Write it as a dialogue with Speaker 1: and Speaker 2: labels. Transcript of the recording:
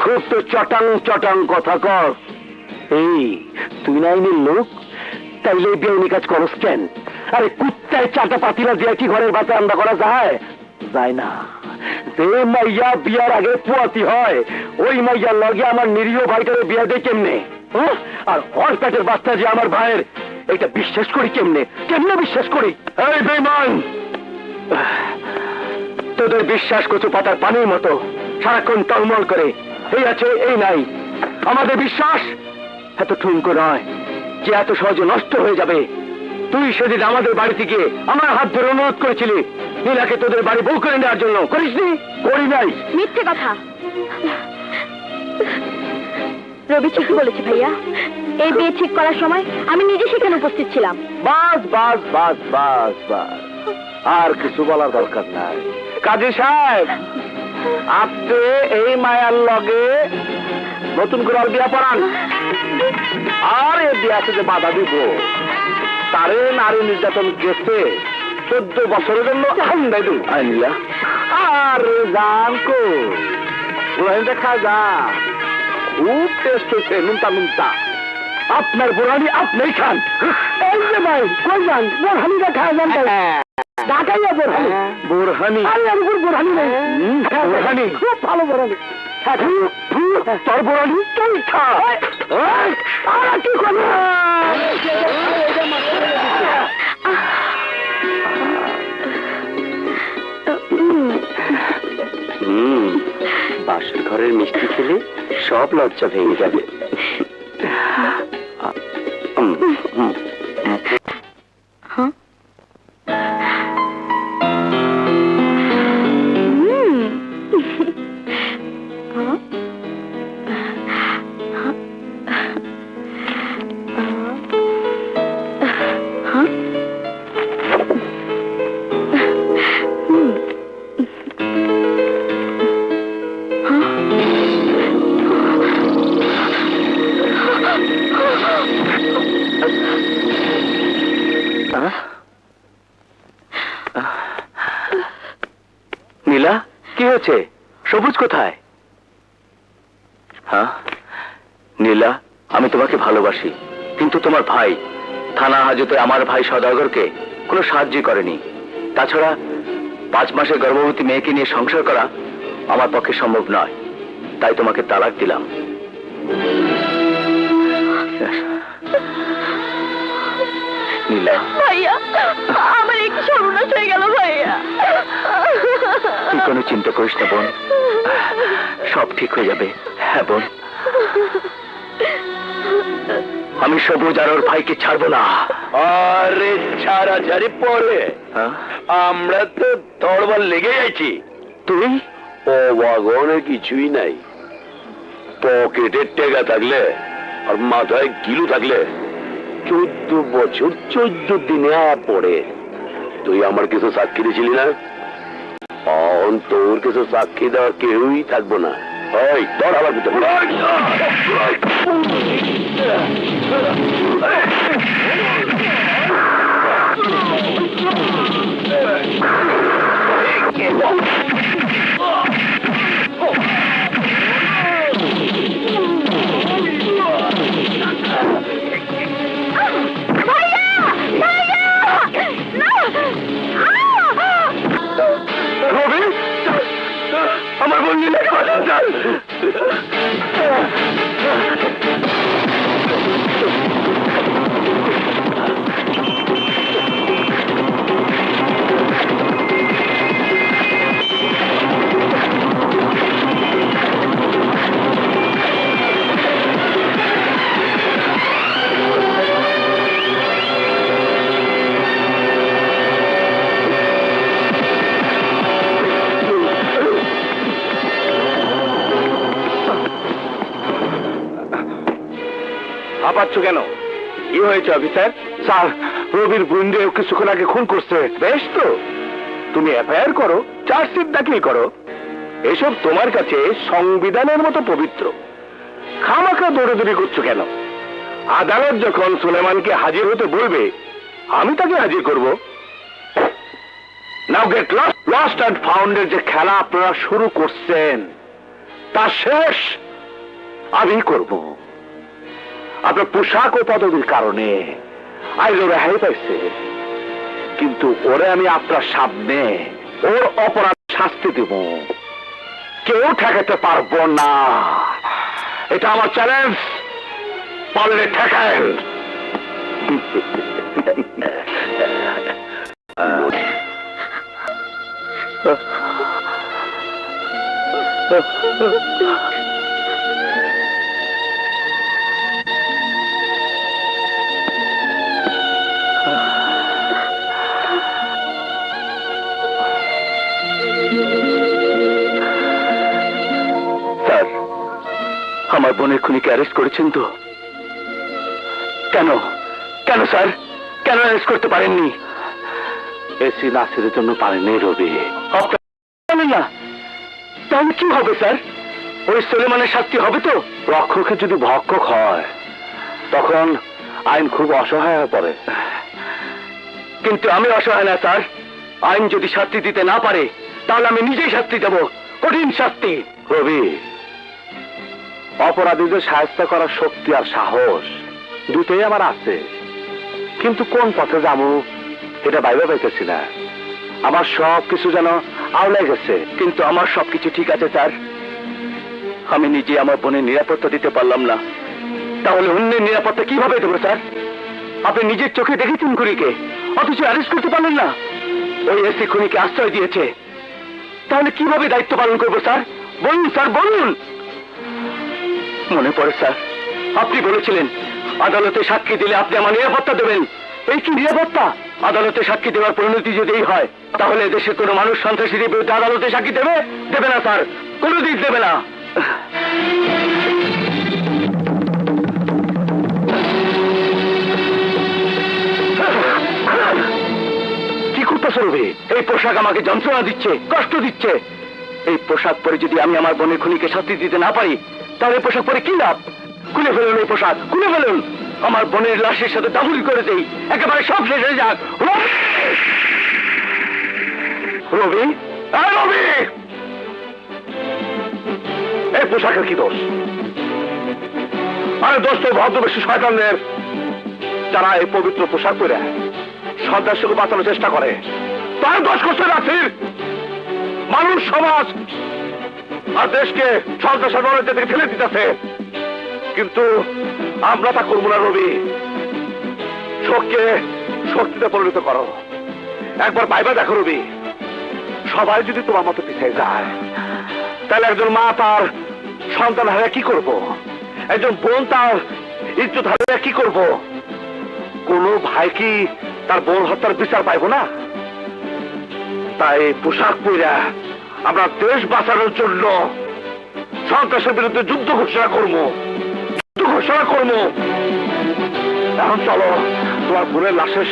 Speaker 1: খুব তো চটাং চটাং কথা কর। এই তুই না আইনের লোক, তাইলে বেউনি কাজ করস কেন? আরে কুত্তায় চাটা পাতিলা দিয়ে কি ঘরের ভাতে রান্না করা যায়? যায় না। যে মাইয়া বিয়ার আগে পোয়াতি হয়, ওই মাইয়ার লগে আমার নিরীহ ভাইটারে বিয়া দেয় কেমনে? আর ওর পেটের বাচ্চা যে আমার ভাইয়ের, এটা বিশ্বাস করি কেমনে? কেমনে বিশ্বাস করি? এই বেঈমান, তোদের বিশ্বাস কচু পাতার পানির মতো সারাক্ষণ টলমল করে, এই আছে এই নাই। আমাদের বিশ্বাস এত ঠুনকো নয় যে এত সহজে নষ্ট হয়ে যাবে। তুই সেদিন আমাদের বাড়িতে গিয়ে আমার হাত ধরে অনুরোধ করেছিলি নীলাকে তোদের বাড়ি বউ করে নেওয়ার জন্য, করিসনি? করি নাই।
Speaker 2: মিথ্যে কথা। রবি ঠিকই বলেছে ভাইয়া, এই বিয়ে ঠিক করার সময় আমি নিজে সেখানে উপস্থিত ছিলাম।
Speaker 1: বাস বাস বাস বাস বাস, আর কিছু বলার দরকার নাই। কাজী সাহেব, আপনি এই মায়ার লগে নতুন করে আর বিয়া পড়ান। আর এই বিয়াতে যে বাধা দিব, তারে নারী নির্যাতন গেছে 14 বছরের জন্য আন্দাই দিব। আইনিলা আর জান কো দেখা যা, খুব টেস্ট হয়েছে, নুনতা নুনতা। আপনার বোরহানি আপনি খান। এই যে ভাই কই যান? বোরহানিটা খাওয়া যান ঢাকাইয়া বোরহানি। বোরহানি? আরে আমি বোরহানি নেই। বোরহানি খুব ভালো বোরহানি। তোর বোরহানি তুই খা। আর কি করবো? বাসর ঘরের মিষ্টি খেলে সব লজ্জা ভেঙে যাবে। নীলা, কি হয়েছে? সবুজ কোথায়? হ্যাঁ নীলা, আমি তোমাকে ভালোবাসি, কিন্তু তোমার ভাই থানা হাজতে আমার ভাই সদাগরকে কোনো সাহায্য করেনি। তাছাড়া 5 মাসের গর্ভবতী মেয়েকে নিয়ে সংসার করা আমার পক্ষে সম্ভব নয়, তাই তোমাকে তালাক দিলাম। নীলা
Speaker 2: ভাইয়া, আমার একটু সর্বনাশ হয়ে গেল ভাইয়া।
Speaker 1: তুই কোনো চিন্তা করিস না বোন, সব ঠিক হয়ে যাবে। হ্যাঁ বোন, আমি সবুজ আর ওর ভাইকে ছাড়বো না। আরে ছাড়াছাড়ি পরে আমরা তো তরবার লেগে যাচ্ছি। তুই ও বাগনে কিছুই নাই, পকেটের টেকা থাকলে আর মাথায় গিলু থাকলে 14 বছর 14 দিনে পড়ে। তুই আমার কিছু সাক্ষী দিয়েছিলি না? তোর কিছু সাক্ষী দেওয়ার কেউই থাকবো না। ওই ধর আমার ভিতরে। আমার বোন নীলাকে বাঁচান। হাঁপাচ্ছ কেন? কি হয়েছে অফিসার? স্যার, রবির গুন্ডে কিছুক্ষণ আগে খুন করছে। বেশ তো, তুমি এফআইআর করো, চার্জশিট দাখিল করো। এসব তোমার কাছে সংবিধানের মতো পবিত্র। খামাখা দৌড়াদৌড়ি করছো কেন? আদালত যখন সুলেমানকে হাজির হতে বলবে, আমি তাকে হাজির করব। নাও গেট লস্ট অ্যান্ড ফাউন্ডের যে খেলা আপনারা শুরু করছেন তা শেষ। আমি করব। আপনার পোশাক ও পদবীর কারণে আইন রেহাই পাইছে, কিন্তু ওরে আমি আপনার সামনে ওর অপরাধ শাস্তি দেব, কেউ ঠেকাতে পারবো না। এটা আমার চ্যালেঞ্জ, পারলে ঠেকায়েন। স্যার, আমার বোনের খুনিকে অ্যারেস্ট করেছেন তো? কেন কেন স্যার, কেন অ্যারেস্ট করতে পারেননি? এসি নাসিরের জন্য পারেননি রবি। জানেন না, তাহলে কি হবে স্যার? ওই সুলেমানের শাস্তি হবে তো? রক্ষকে যদি ভক্ষক হয় তখন আইন খুব অসহায় হয়ে পড়ে। কিন্তু আমি অসহায় না স্যার। আইন যদি শাস্তি দিতে না পারে তাহলে আমি নিজেই শাস্তি দেব, কঠিন শাস্তি। রবি, অপরাধীদের সাহায্য করার শক্তি আর সাহস দুটোই আমার আছে, কিন্তু কোন পথে যাবো এটা ভাইবা পাইতেছি না। আমার সব কিছু যেন আওলাই গেছে। কিন্তু আমার সবকিছু ঠিক আছে স্যার, আমি নিজে আমার বোনের নিরাপত্তা দিতে পারলাম না, তাহলে অন্যের নিরাপত্তা কিভাবে দেবো স্যার? আপনি নিজের চোখে দেখেছেন খুনিকে, অথচ অ্যারেস্ট করতে পারলেন না। ওই এসি খুনিকে আশ্রয় দিয়েছে, তাহলে কিভাবে দায়িত্ব পালন করবো স্যার? বলুন স্যার, বলুন। মনে পড়ে স্যার, আপনি বলেছিলেন আদালতে সাক্ষী দিলে আপনি আমার নিরাপত্তা দেবেন। এই কি নিরাপত্তা? আদালতে সাক্ষী দেওয়ার পরিণতি যদি এই হয় তাহলে দেশের কোনো মানুষ সন্ত্রাসীদের বিরুদ্ধে আদালতে সাক্ষী দেবে? দেবে না স্যার, কোনোদিন দেবে না। কি করতেছ রবি? এই পোশাক আমাকে যন্ত্রণা দিচ্ছে, কষ্ট দিচ্ছে। এই পোশাক পরে যদি আমি আমার বোনের খুনিকে শাস্তি দিতে না পারি তাহলে পোশাক পরে কি লাভ? খুলে ফেলুন এই পোশাক, খুলে ফেলুন। আমার বোনের লাশের সাথে দাফন করে দেই, একেবারে সব শেষ হয়ে যাক। রবি, রবি, এই পোশাকের কি দোষ? আরে দোষ তো ভদ্রবেশী শয়তানদের, যারা এই পবিত্র পোশাক পরে সন্ত্রাসীকে বাঁচানোর চেষ্টা করে। তার দোষ করছে নাসির। মানুষ, সমাজ আর দেশকে সন্ত্রাসের নলেজ থেকে ঠেলে দিতেছে, কিন্তু আমরা তা করবো না রবি। শোককে শক্তিতে পরিণত করো। একবার ভাইবা দেখো রবি, সবাই যদি তোমার মতো পিছিয়ে যায় তাহলে একজন মা তার সন্তান হারে কি করব? একজন বোন তার ইজ্জত হারে কি করব? কোন ভাই কি তার বোন হত্যার বিচার পাইব না? তাই পোশাক পইরা আমরা দেশ বাঁচানোর জন্য সন্ত্রাসের বিরুদ্ধে যুদ্ধ ঘোষণা করবো, যুদ্ধ ঘোষণা করবো। এখন চলো তোমার বোনের লাশের